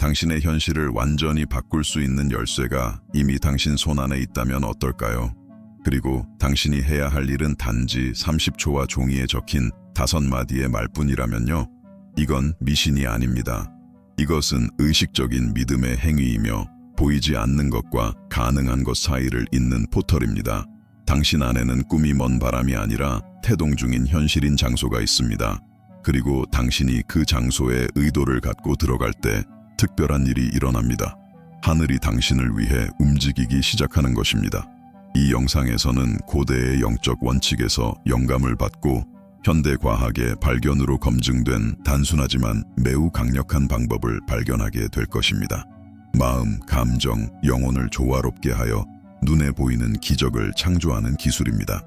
당신의 현실을 완전히 바꿀 수 있는 열쇠가 이미 당신 손 안에 있다면 어떨까요? 그리고 당신이 해야 할 일은 단지 30초와 종이에 적힌 5마디의 말뿐이라면요. 이건 미신이 아닙니다. 이것은 의식적인 믿음의 행위이며 보이지 않는 것과 가능한 것 사이를 잇는 포털입니다. 당신 안에는 꿈이 먼 바람이 아니라 태동 중인 현실인 장소가 있습니다. 그리고 당신이 그 장소에 의도를 갖고 들어갈 때 특별한 일이 일어납니다. 하늘이 당신을 위해 움직이기 시작하는 것입니다. 이 영상에서는 고대의 영적 원칙에서 영감을 받고 현대 과학의 발견으로 검증된 단순하지만 매우 강력한 방법을 발견하게 될 것입니다. 마음, 감정, 영혼을 조화롭게 하여 눈에 보이는 기적을 창조하는 기술입니다.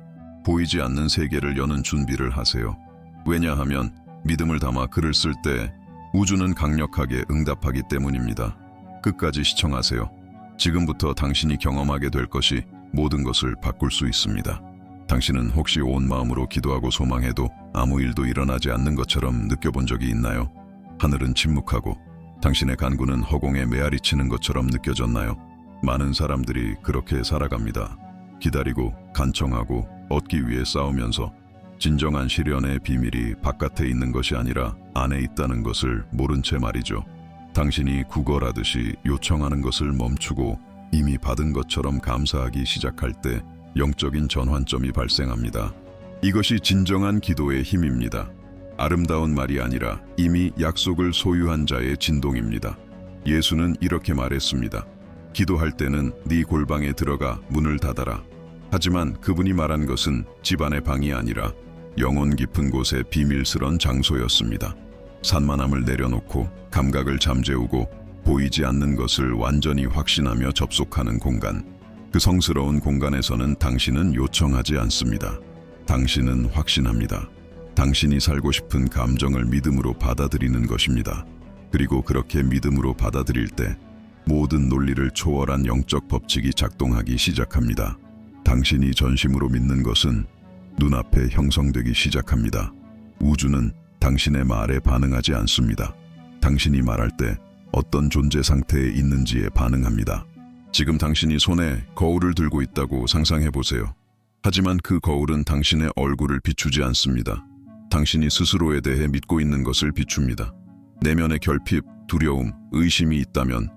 보이지 않는 세계를 여는 준비를 하세요. 왜냐하면 믿음을 담아 글을 쓸 때 우주는 강력하게 응답하기 때문입니다. 끝까지 시청하세요. 지금부터 당신이 경험하게 될 것이 모든 것을 바꿀 수 있습니다. 당신은 혹시 온 마음으로 기도하고 소망해도 아무 일도 일어나지 않는 것처럼 느껴본 적이 있나요? 하늘은 침묵하고 당신의 간구는 허공에 메아리 치는 것처럼 느껴졌나요? 많은 사람들이 그렇게 살아갑니다. 기다리고 간청하고 얻기 위해 싸우면서 진정한 시련의 비밀이 바깥에 있는 것이 아니라 안에 있다는 것을 모른 채 말이죠. 당신이 구걸하듯이 요청하는 것을 멈추고 이미 받은 것처럼 감사하기 시작할 때 영적인 전환점이 발생합니다. 이것이 진정한 기도의 힘입니다. 아름다운 말이 아니라 이미 약속을 소유한 자의 진동입니다. 예수는 이렇게 말했습니다. 기도할 때는 네 골방에 들어가 문을 닫아라. 하지만 그분이 말한 것은 집안의 방이 아니라 영혼 깊은 곳의 비밀스런 장소였습니다. 산만함을 내려놓고 감각을 잠재우고 보이지 않는 것을 완전히 확신하며 접속하는 공간. 그 성스러운 공간에서는 당신은 요청하지 않습니다. 당신은 확신합니다. 당신이 살고 싶은 감정을 믿음으로 받아들이는 것입니다. 그리고 그렇게 믿음으로 받아들일 때 모든 논리를 초월한 영적 법칙이 작동하기 시작합니다. 당신이 전심으로 믿는 것은 눈앞에 형성되기 시작합니다. 우주는 당신의 말에 반응하지 않습니다. 당신이 말할 때 어떤 존재 상태에 있는지에 반응합니다. 지금 당신이 손에 거울을 들고 있다고 상상해 보세요. 하지만 그 거울은 당신의 얼굴을 비추지 않습니다. 당신이 스스로에 대해 믿고 있는 것을 비춥니다. 내면의 결핍, 두려움, 의심이 있다면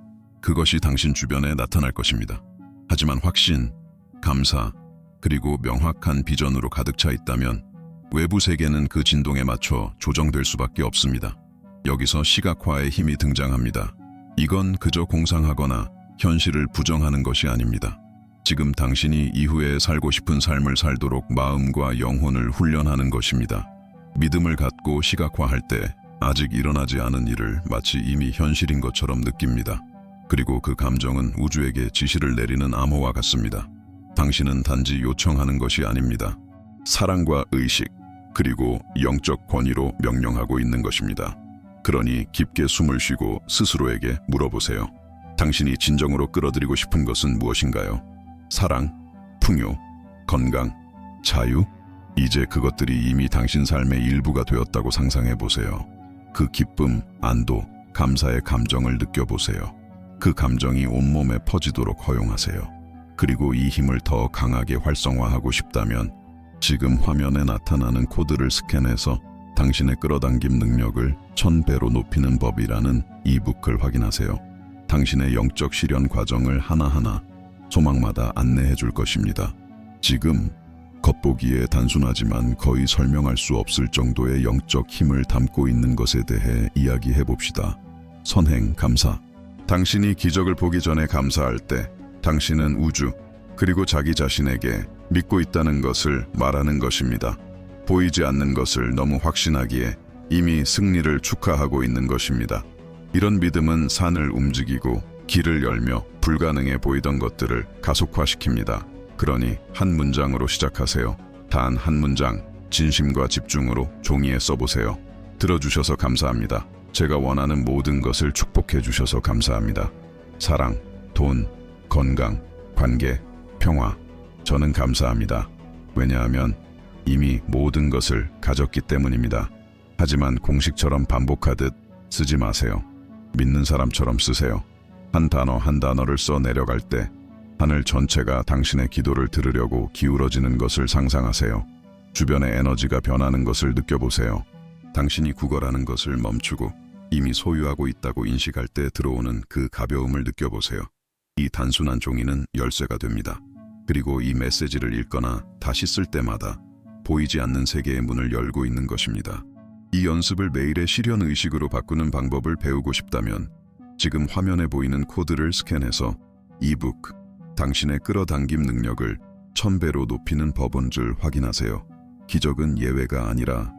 그것이 당신 주변에 나타날 것입니다. 하지만 확신, 감사, 그리고 명확한 비전으로 가득 차 있다면 외부 세계는 그 진동에 맞춰 조정될 수밖에 없습니다. 여기서 시각화의 힘이 등장합니다. 이건 그저 공상하거나 현실을 부정하는 것이 아닙니다. 지금 당신이 이후에 살고 싶은 삶을 살도록 마음과 영혼을 훈련하는 것입니다. 믿음을 갖고 시각화할 때 아직 일어나지 않은 일을 마치 이미 현실인 것처럼 느낍니다. 그리고 그 감정은 우주에게 지시를 내리는 암호와 같습니다. 당신은 단지 요청하는 것이 아닙니다. 사랑과 의식, 그리고 영적 권위로 명령하고 있는 것입니다. 그러니 깊게 숨을 쉬고 스스로에게 물어보세요. 당신이 진정으로 끌어들이고 싶은 것은 무엇인가요? 사랑, 풍요, 건강, 자유? 이제 그것들이 이미 당신 삶의 일부가 되었다고 상상해 보세요. 그 기쁨, 안도, 감사의 감정을 느껴보세요. 그 감정이 온몸에 퍼지도록 허용하세요. 그리고 이 힘을 더 강하게 활성화하고 싶다면 지금 화면에 나타나는 코드를 스캔해서 당신의 끌어당김 능력을 1000배로 높이는 법이라는 이북을 확인하세요. 당신의 영적 실현 과정을 하나하나 소망마다 안내해 줄 것입니다. 지금 겉보기에 단순하지만 거의 설명할 수 없을 정도의 영적 힘을 담고 있는 것에 대해 이야기해 봅시다. 선행, 감사. 당신이 기적을 보기 전에 감사할 때 당신은 우주, 그리고 자기 자신에게 믿고 있다는 것을 말하는 것입니다. 보이지 않는 것을 너무 확신하기에 이미 승리를 축하하고 있는 것입니다. 이런 믿음은 산을 움직이고 길을 열며 불가능해 보이던 것들을 가속화시킵니다. 그러니 한 문장으로 시작하세요. 단 한 문장, 진심과 집중으로 종이에 써보세요. 들어주셔서 감사합니다. 제가 원하는 모든 것을 축복해 주셔서 감사합니다. 사랑, 돈, 건강, 관계, 평화. 저는 감사합니다. 왜냐하면 이미 모든 것을 가졌기 때문입니다. 하지만 공식처럼 반복하듯 쓰지 마세요. 믿는 사람처럼 쓰세요. 한 단어 한 단어를 써 내려갈 때 하늘 전체가 당신의 기도를 들으려고 기울어지는 것을 상상하세요. 주변의 에너지가 변하는 것을 느껴보세요. 당신이 구걸하는 것을 멈추고 이미 소유하고 있다고 인식할 때 들어오는 그 가벼움을 느껴보세요. 이 단순한 종이는 열쇠가 됩니다. 그리고 이 메시지를 읽거나 다시 쓸 때마다 보이지 않는 세계의 문을 열고 있는 것입니다. 이 연습을 매일의 실현 의식으로 바꾸는 방법을 배우고 싶다면 지금 화면에 보이는 코드를 스캔해서 이북, 당신의 끌어당김 능력을 1000배로 높이는 법인 줄 확인하세요. 기적은 예외가 아니라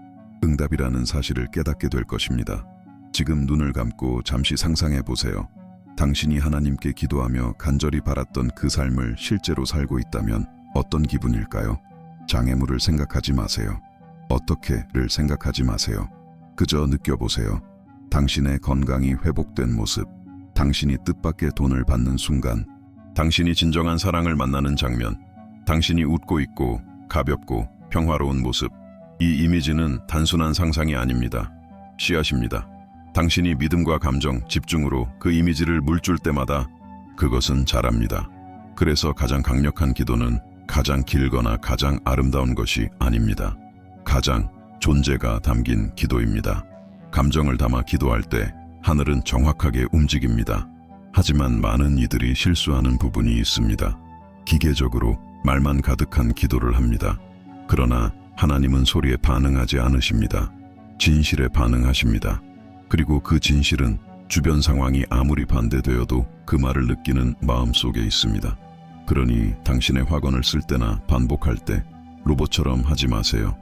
응답이라는 사실을 깨닫게 될 것입니다. 지금 눈을 감고 잠시 상상해 보세요. 당신이 하나님께 기도하며 간절히 바랐던 그 삶을 실제로 살고 있다면 어떤 기분일까요? 장애물을 생각하지 마세요. 어떻게를 생각하지 마세요. 그저 느껴보세요. 당신의 건강이 회복된 모습, 당신이 뜻밖의 돈을 받는 순간, 당신이 진정한 사랑을 만나는 장면, 당신이 웃고 있고 가볍고 평화로운 모습. 이 이미지는 단순한 상상이 아닙니다. 씨앗입니다. 당신이 믿음과 감정, 집중으로 그 이미지를 물줄 때마다 그것은 자랍니다. 그래서 가장 강력한 기도는 가장 길거나 가장 아름다운 것이 아닙니다. 가장 존재가 담긴 기도입니다. 감정을 담아 기도할 때 하늘은 정확하게 움직입니다. 하지만 많은 이들이 실수하는 부분이 있습니다. 기계적으로 말만 가득한 기도를 합니다. 그러나 하나님은 소리에 반응하지 않으십니다. 진실에 반응하십니다. 그리고 그 진실은 주변 상황이 아무리 반대되어도 그 말을 느끼는 마음 속에 있습니다. 그러니 당신의 확언을 쓸 때나 반복할 때 로봇처럼 하지 마세요.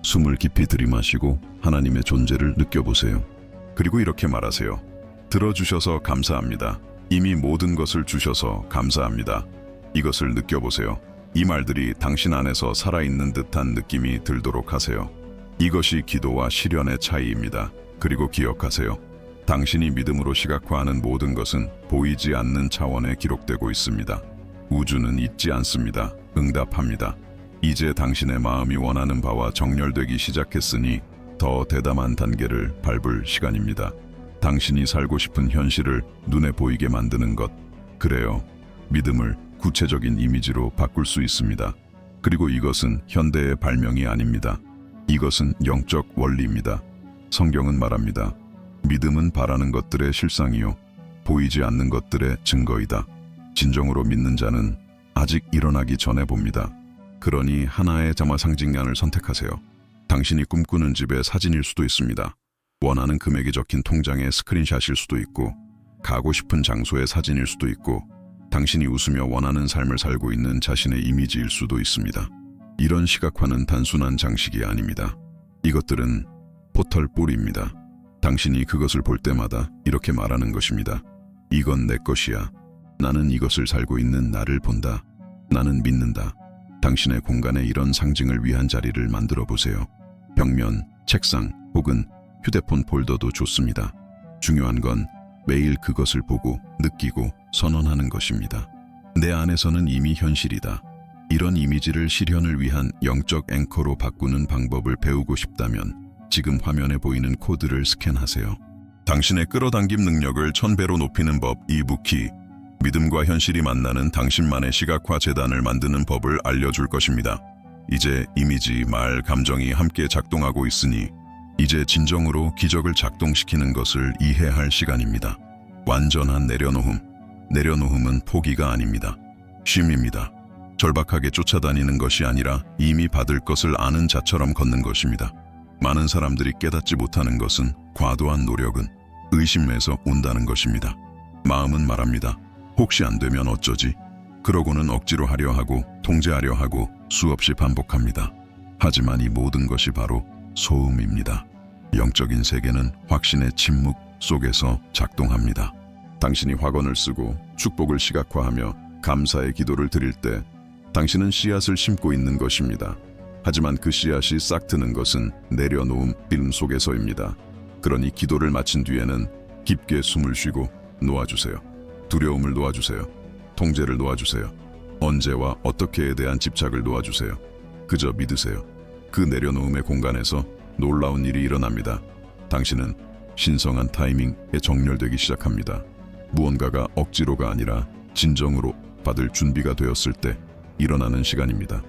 숨을 깊이 들이마시고 하나님의 존재를 느껴보세요. 그리고 이렇게 말하세요. 들어주셔서 감사합니다. 이미 모든 것을 주셔서 감사합니다. 이것을 느껴보세요. 이 말들이 당신 안에서 살아있는 듯한 느낌이 들도록 하세요. 이것이 기도와 실현의 차이입니다. 그리고 기억하세요. 당신이 믿음으로 시각화하는 모든 것은 보이지 않는 차원에 기록되고 있습니다. 우주는 잊지 않습니다. 응답합니다. 이제 당신의 마음이 원하는 바와 정렬되기 시작했으니 더 대담한 단계를 밟을 시간입니다. 당신이 살고 싶은 현실을 눈에 보이게 만드는 것. 그래요. 믿음을 구체적인 이미지로 바꿀 수 있습니다. 그리고 이것은 현대의 발명이 아닙니다. 이것은 영적 원리입니다. 성경은 말합니다. 믿음은 바라는 것들의 실상이요 보이지 않는 것들의 증거이다. 진정으로 믿는 자는 아직 일어나기 전에 봅니다. 그러니 하나의 자마 상징란을 선택하세요. 당신이 꿈꾸는 집의 사진일 수도 있습니다. 원하는 금액이 적힌 통장의 스크린샷일 수도 있고, 가고 싶은 장소의 사진일 수도 있고, 당신이 웃으며 원하는 삶을 살고 있는 자신의 이미지일 수도 있습니다. 이런 시각화는 단순한 장식이 아닙니다. 이것들은 포털뿔입니다. 당신이 그것을 볼 때마다 이렇게 말하는 것입니다. 이건 내 것이야. 나는 이것을 살고 있는 나를 본다. 나는 믿는다. 당신의 공간에 이런 상징을 위한 자리를 만들어 보세요. 벽면, 책상 혹은 휴대폰 폴더도 좋습니다. 중요한 건 매일 그것을 보고 느끼고 선언하는 것입니다. 내 안에서는 이미 현실이다. 이런 이미지를 실현을 위한 영적 앵커로 바꾸는 방법을 배우고 싶다면 지금 화면에 보이는 코드를 스캔하세요. 당신의 끌어당김 능력을 1000배로 높이는 법 이북키. 믿음과 현실이 만나는 당신만의 시각화 재단을 만드는 법을 알려줄 것입니다. 이제 이미지, 말, 감정이 함께 작동하고 있으니 이제 진정으로 기적을 작동시키는 것을 이해할 시간입니다. 완전한 내려놓음. 내려놓음은 포기가 아닙니다. 쉼입니다. 절박하게 쫓아다니는 것이 아니라 이미 받을 것을 아는 자처럼 걷는 것입니다. 많은 사람들이 깨닫지 못하는 것은 과도한 노력은 의심에서 온다는 것입니다. 마음은 말합니다. 혹시 안 되면 어쩌지? 그러고는 억지로 하려 하고 통제하려 하고 수없이 반복합니다. 하지만 이 모든 것이 바로 소음입니다. 영적인 세계는 확신의 침묵 속에서 작동합니다. 당신이 확언을 쓰고 축복을 시각화하며 감사의 기도를 드릴 때 당신은 씨앗을 심고 있는 것입니다. 하지만 그 씨앗이 싹 트는 것은 내려놓음 필름 속에서입니다. 그러니 기도를 마친 뒤에는 깊게 숨을 쉬고 놓아주세요. 두려움을 놓아주세요. 통제를 놓아주세요. 언제와 어떻게에 대한 집착을 놓아주세요. 그저 믿으세요. 그 내려놓음의 공간에서 놀라운 일이 일어납니다. 당신은 신성한 타이밍에 정렬되기 시작합니다. 무언가가 억지로가 아니라 진정으로 받을 준비가 되었을 때 일어나는 시간입니다.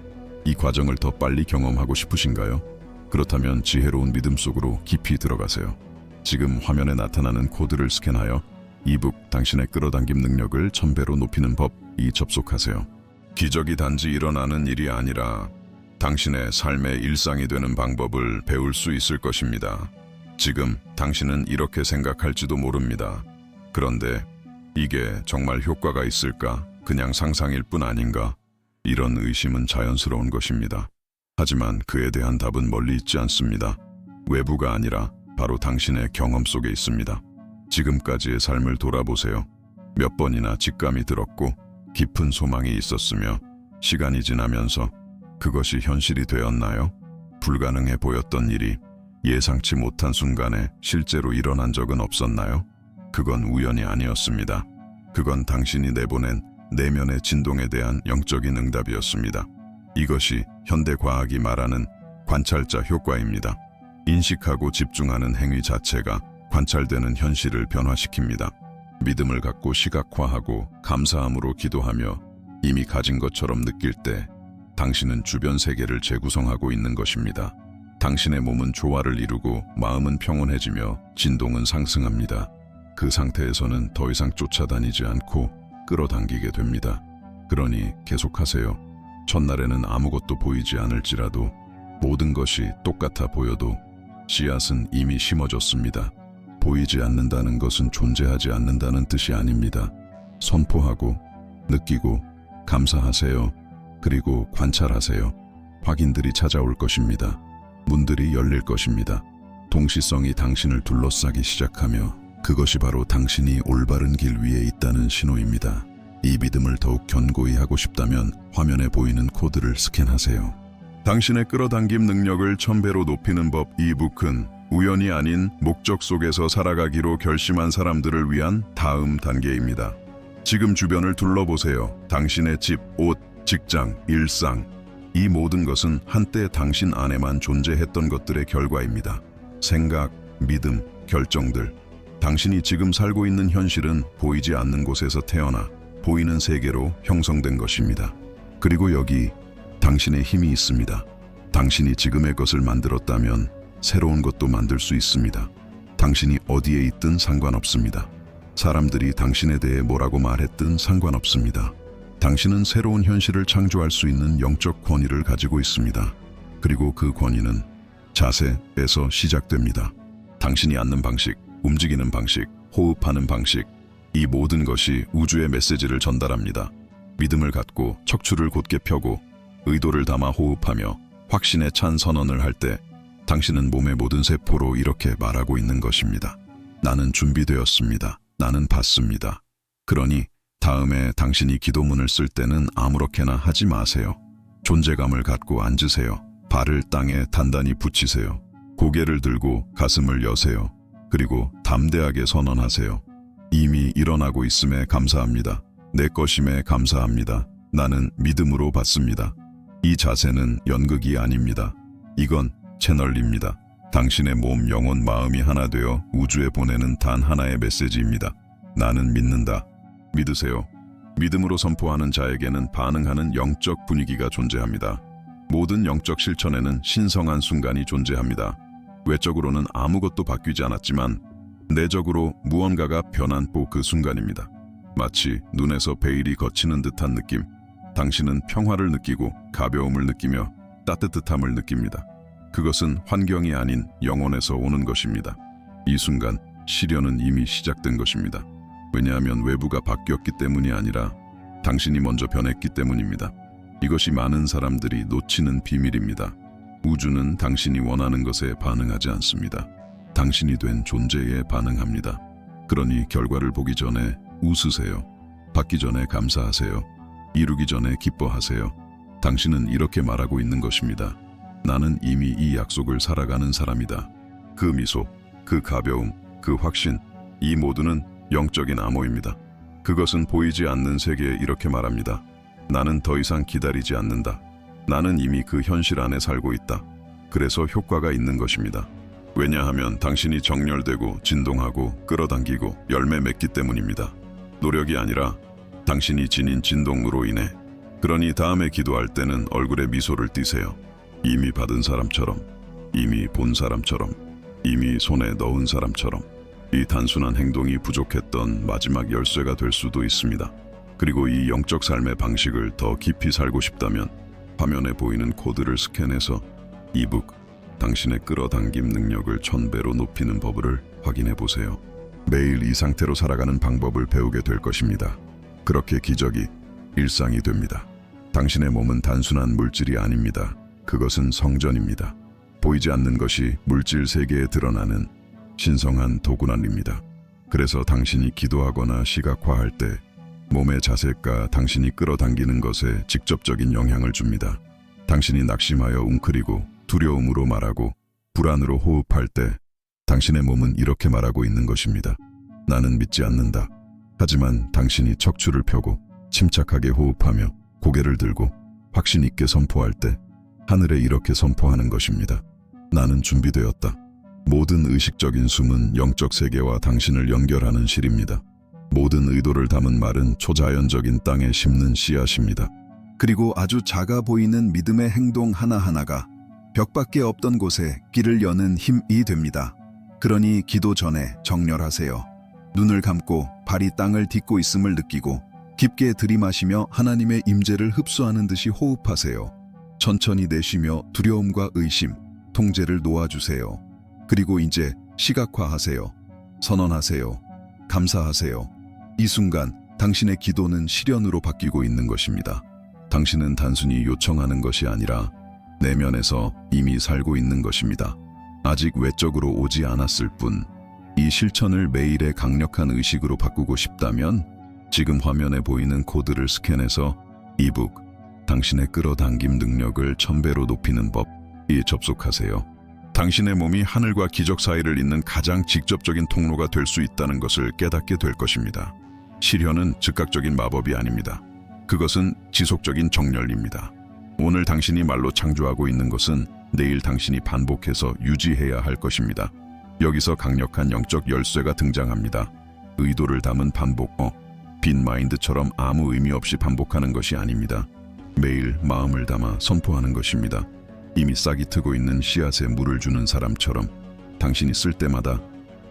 이 과정을 더 빨리 경험하고 싶으신가요? 그렇다면 지혜로운 믿음 속으로 깊이 들어가세요. 지금 화면에 나타나는 코드를 스캔하여 이북 당신의 끌어당김 능력을 1000배로 높이는 법이 접속하세요. 기적이 단지 일어나는 일이 아니라 당신의 삶의 일상이 되는 방법을 배울 수 있을 것입니다. 지금 당신은 이렇게 생각할지도 모릅니다. 그런데 이게 정말 효과가 있을까? 그냥 상상일 뿐 아닌가? 이런 의심은 자연스러운 것입니다. 하지만 그에 대한 답은 멀리 있지 않습니다. 외부가 아니라 바로 당신의 경험 속에 있습니다. 지금까지의 삶을 돌아보세요. 몇 번이나 직감이 들었고 깊은 소망이 있었으며 시간이 지나면서 그것이 현실이 되었나요? 불가능해 보였던 일이 예상치 못한 순간에 실제로 일어난 적은 없었나요? 그건 우연이 아니었습니다. 그건 당신이 내보낸 내면의 진동에 대한 영적인 응답이었습니다. 이것이 현대 과학이 말하는 관찰자 효과입니다. 인식하고 집중하는 행위 자체가 관찰되는 현실을 변화시킵니다. 믿음을 갖고 시각화하고 감사함으로 기도하며 이미 가진 것처럼 느낄 때 당신은 주변 세계를 재구성하고 있는 것입니다. 당신의 몸은 조화를 이루고 마음은 평온해지며 진동은 상승합니다. 그 상태에서는 더 이상 쫓아다니지 않고 끌어당기게 됩니다. 그러니 계속하세요. 첫날에는 아무것도 보이지 않을지라도 모든 것이 똑같아 보여도 씨앗은 이미 심어졌습니다. 보이지 않는다는 것은 존재하지 않는다는 뜻이 아닙니다. 선포하고 느끼고 감사하세요. 그리고 관찰하세요. 확인들이 찾아올 것입니다. 문들이 열릴 것입니다. 동시성이 당신을 둘러싸기 시작하며 그것이 바로 당신이 올바른 길 위에 있다는 신호입니다. 이 믿음을 더욱 견고히 하고 싶다면 화면에 보이는 코드를 스캔하세요. 당신의 끌어당김 능력을 1000배로 높이는 법 이북은 우연이 아닌 목적 속에서 살아가기로 결심한 사람들을 위한 다음 단계입니다. 지금 주변을 둘러보세요. 당신의 집, 옷, 직장, 일상, 이 모든 것은 한때 당신 안에만 존재했던 것들의 결과입니다. 생각, 믿음, 결정들. 당신이 지금 살고 있는 현실은 보이지 않는 곳에서 태어나 보이는 세계로 형성된 것입니다. 그리고 여기 당신의 힘이 있습니다. 당신이 지금의 것을 만들었다면 새로운 것도 만들 수 있습니다. 당신이 어디에 있든 상관없습니다. 사람들이 당신에 대해 뭐라고 말했든 상관없습니다. 당신은 새로운 현실을 창조할 수 있는 영적 권위를 가지고 있습니다. 그리고 그 권위는 자세에서 시작됩니다. 당신이 앉는 방식, 움직이는 방식, 호흡하는 방식, 이 모든 것이 우주의 메시지를 전달합니다. 믿음을 갖고 척추를 곧게 펴고 의도를 담아 호흡하며 확신에 찬 선언을 할 때 당신은 몸의 모든 세포로 이렇게 말하고 있는 것입니다. 나는 준비되었습니다. 나는 받습니다. 그러니 다음에 당신이 기도문을 쓸 때는 아무렇게나 하지 마세요. 존재감을 갖고 앉으세요. 발을 땅에 단단히 붙이세요. 고개를 들고 가슴을 여세요. 그리고 담대하게 선언하세요. 이미 일어나고 있음에 감사합니다. 내 것임에 감사합니다. 나는 믿음으로 받습니다. 이 자세는 연극이 아닙니다. 이건 채널입니다. 당신의 몸, 영혼, 마음이 하나 되어 우주에 보내는 단 하나의 메시지입니다. 나는 믿는다. 믿으세요. 믿음으로 선포하는 자에게는 반응하는 영적 분위기가 존재합니다. 모든 영적 실천에는 신성한 순간이 존재합니다. 외적으로는 아무것도 바뀌지 않았지만 내적으로 무언가가 변한 그 순간입니다. 마치 눈에서 베일이 걷히는 듯한 느낌. 당신은 평화를 느끼고 가벼움을 느끼며 따뜻함을 느낍니다. 그것은 환경이 아닌 영혼에서 오는 것입니다. 이 순간 시련은 이미 시작된 것입니다. 왜냐하면 외부가 바뀌었기 때문이 아니라 당신이 먼저 변했기 때문입니다. 이것이 많은 사람들이 놓치는 비밀입니다. 우주는 당신이 원하는 것에 반응하지 않습니다. 당신이 된 존재에 반응합니다. 그러니 결과를 보기 전에 웃으세요. 받기 전에 감사하세요. 이루기 전에 기뻐하세요. 당신은 이렇게 말하고 있는 것입니다. 나는 이미 이 약속을 살아가는 사람이다. 그 미소, 그 가벼움, 그 확신, 이 모두는 영적인 암호입니다. 그것은 보이지 않는 세계에 이렇게 말합니다. 나는 더 이상 기다리지 않는다. 나는 이미 그 현실 안에 살고 있다. 그래서 효과가 있는 것입니다. 왜냐하면 당신이 정렬되고 진동하고 끌어당기고 열매 맺기 때문입니다. 노력이 아니라 당신이 지닌 진동으로 인해. 그러니 다음에 기도할 때는 얼굴에 미소를 띠세요. 이미 받은 사람처럼, 이미 본 사람처럼, 이미 손에 넣은 사람처럼. 이 단순한 행동이 부족했던 마지막 열쇠가 될 수도 있습니다. 그리고 이 영적 삶의 방식을 더 깊이 살고 싶다면 화면에 보이는 코드를 스캔해서 이북, 당신의 끌어당김 능력을 1000배로 높이는 법을 확인해 보세요. 매일 이 상태로 살아가는 방법을 배우게 될 것입니다. 그렇게 기적이 일상이 됩니다. 당신의 몸은 단순한 물질이 아닙니다. 그것은 성전입니다. 보이지 않는 것이 물질 세계에 드러나는 신성한 도구난입니다. 그래서 당신이 기도하거나 시각화할 때 몸의 자세가 당신이 끌어당기는 것에 직접적인 영향을 줍니다. 당신이 낙심하여 웅크리고 두려움으로 말하고 불안으로 호흡할 때 당신의 몸은 이렇게 말하고 있는 것입니다. 나는 믿지 않는다. 하지만 당신이 척추를 펴고 침착하게 호흡하며 고개를 들고 확신 있게 선포할 때 하늘에 이렇게 선포하는 것입니다. 나는 준비되었다. 모든 의식적인 숨은 영적 세계와 당신을 연결하는 실입니다. 모든 의도를 담은 말은 초자연적인 땅에 심는 씨앗입니다. 그리고 아주 작아 보이는 믿음의 행동 하나하나가 벽밖에 없던 곳에 길을 여는 힘이 됩니다. 그러니 기도 전에 정렬하세요. 눈을 감고 발이 땅을 딛고 있음을 느끼고 깊게 들이마시며 하나님의 임재를 흡수하는 듯이 호흡하세요. 천천히 내쉬며 두려움과 의심, 통제를 놓아주세요. 그리고 이제 시각화하세요. 선언하세요. 감사하세요. 이 순간 당신의 기도는 실현으로 바뀌고 있는 것입니다. 당신은 단순히 요청하는 것이 아니라 내면에서 이미 살고 있는 것입니다. 아직 외적으로 오지 않았을 뿐. 이 실천을 매일의 강력한 의식으로 바꾸고 싶다면 지금 화면에 보이는 코드를 스캔해서 이북, 당신의 끌어당김 능력을 1000배로 높이는 법이 접속하세요. 당신의 몸이 하늘과 기적 사이를 잇는 가장 직접적인 통로가 될 수 있다는 것을 깨닫게 될 것입니다. 실현은 즉각적인 마법이 아닙니다. 그것은 지속적인 정렬입니다. 오늘 당신이 말로 창조하고 있는 것은 내일 당신이 반복해서 유지해야 할 것입니다. 여기서 강력한 영적 열쇠가 등장합니다. 의도를 담은 반복, 빈 마인드처럼 아무 의미 없이 반복하는 것이 아닙니다. 매일 마음을 담아 선포하는 것입니다. 이미 싹이 트고 있는 씨앗에 물을 주는 사람처럼 당신이 쓸 때마다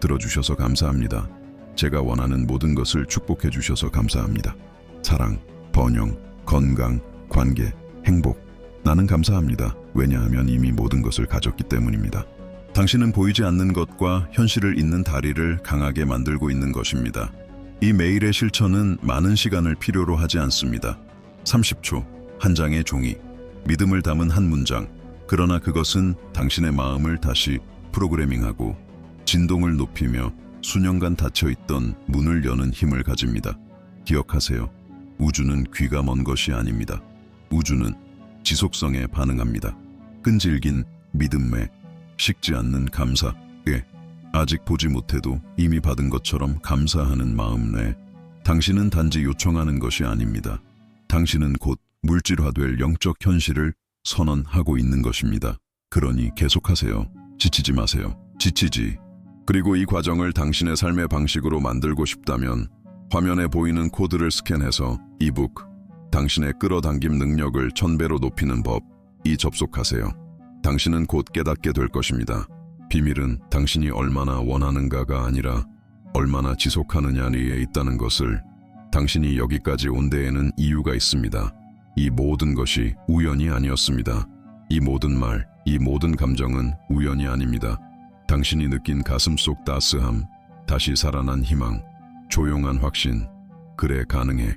들어주셔서 감사합니다. 제가 원하는 모든 것을 축복해 주셔서 감사합니다. 사랑, 번영, 건강, 관계, 행복. 나는 감사합니다. 왜냐하면 이미 모든 것을 가졌기 때문입니다. 당신은 보이지 않는 것과 현실을 잇는 다리를 강하게 만들고 있는 것입니다. 이 매일의 실천은 많은 시간을 필요로 하지 않습니다. 30초, 한 장의 종이, 믿음을 담은 한 문장. 그러나 그것은 당신의 마음을 다시 프로그래밍하고 진동을 높이며 수년간 닫혀있던 문을 여는 힘을 가집니다. 기억하세요. 우주는 귀가 먼 것이 아닙니다. 우주는 지속성에 반응합니다. 끈질긴 믿음에 식지 않는 감사에 아직 보지 못해도 이미 받은 것처럼 감사하는 마음 내 당신은 단지 요청하는 것이 아닙니다. 당신은 곧 물질화될 영적 현실을 선언하고 있는 것입니다. 그러니 계속하세요. 지치지 마세요. 지치지. 그리고 이 과정을 당신의 삶의 방식으로 만들고 싶다면 화면에 보이는 코드를 스캔해서 이북, 당신의 끌어당김 능력을 1000배로 높이는 법이 접속하세요. 당신은 곧 깨닫게 될 것입니다. 비밀은 당신이 얼마나 원하는가가 아니라 얼마나 지속하느냐에 있다는 것을. 당신이 여기까지 온 데에는 이유가 있습니다. 이 모든 것이 우연이 아니었습니다. 이 모든 말, 이 모든 감정은 우연이 아닙니다. 당신이 느낀 가슴속 따스함, 다시 살아난 희망, 조용한 확신, 그래 가능해.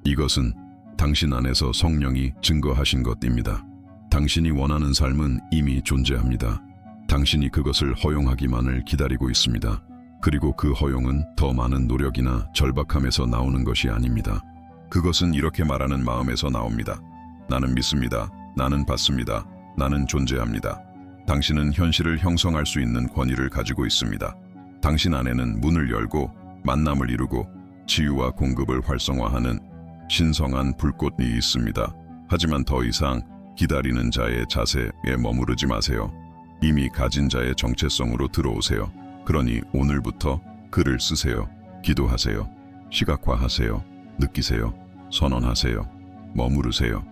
이것은 당신 안에서 성령이 증거하신 것입니다. 당신이 원하는 삶은 이미 존재합니다. 당신이 그것을 허용하기만을 기다리고 있습니다. 그리고 그 허용은 더 많은 노력이나 절박함에서 나오는 것이 아닙니다. 그것은 이렇게 말하는 마음에서 나옵니다. 나는 믿습니다. 나는 받습니다. 나는 존재합니다. 당신은 현실을 형성할 수 있는 권위를 가지고 있습니다. 당신 안에는 문을 열고 만남을 이루고 치유와 공급을 활성화하는 신성한 불꽃이 있습니다. 하지만 더 이상 기다리는 자의 자세에 머무르지 마세요. 이미 가진 자의 정체성으로 들어오세요. 그러니 오늘부터 글을 쓰세요. 기도하세요. 시각화하세요. 느끼세요. 선언하세요. 머무르세요.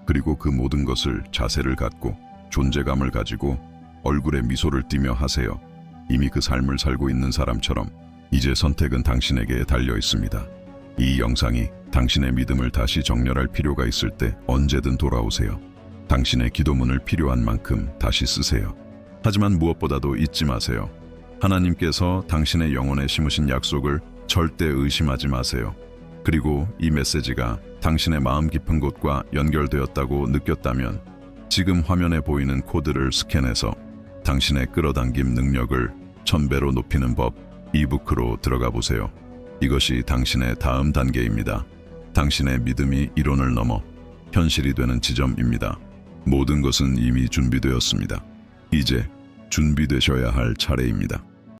그리고 그 모든 것을 자세를 갖고 존재감을 가지고 얼굴에 미소를 띠며 하세요. 이미 그 삶을 살고 있는 사람처럼 이제 선택은 당신에게 달려 있습니다. 이 영상이 당신의 믿음을 다시 정렬할 필요가 있을 때 언제든 돌아오세요. 당신의 기도문을 필요한 만큼 다시 쓰세요. 하지만 무엇보다도 잊지 마세요. 하나님께서 당신의 영혼에 심으신 약속을 절대 의심하지 마세요. 그리고 이 메시지가 당신의 마음 깊은 곳과 연결되었다고 느꼈다면 지금 화면에 보이는 코드를 스캔해서 당신의 끌어당김 능력을 1000배로 높이는 법 이북으로 들어가 보세요. 이것이 당신의 다음 단계입니다. 당신의 믿음이 이론을 넘어 현실이 되는 지점입니다. 모든 것은 이미 준비되었습니다. 이제 준비되셔야 할 차례입니다.